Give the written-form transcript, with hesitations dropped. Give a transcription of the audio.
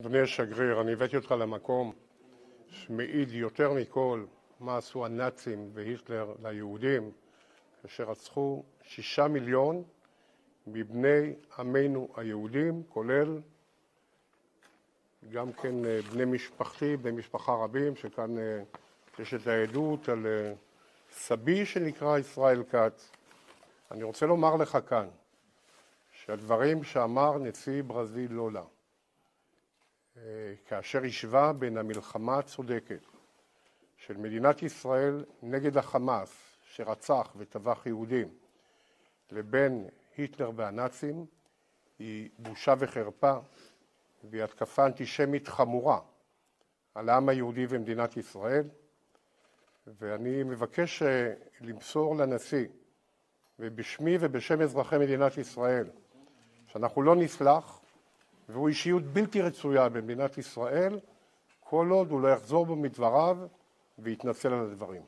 אדוני השגריר, אני הבאתי אותך למקום שמעיד יותר מכל מה עשו הנאצים והיטלר ליהודים, כאשר רצחו 6 מיליון מבני עמנו היהודים, כולל גם כן בני משפחתי, בני משפחה רבים, שכאן יש את העדות על סבי שנקרא ישראל כץ. אני רוצה לומר לך כאן שהדברים שאמר נשיא ברזיל לולה, כאשר השווה בין המלחמה הצודקת של מדינת ישראל נגד החמאס שרצח וטבח יהודים לבין היטלר והנאצים, היא בושה וחרפה והיא התקפה אנטישמית חמורה על העם היהודי ומדינת ישראל. ואני מבקש למסור לנשיא ובשמי ובשם אזרחי מדינת ישראל שאנחנו לא נסלח, והוא אישיות בלתי רצויה במדינת ישראל כל עוד הוא לא יחזור בו מדבריו ויתנצל על הדברים.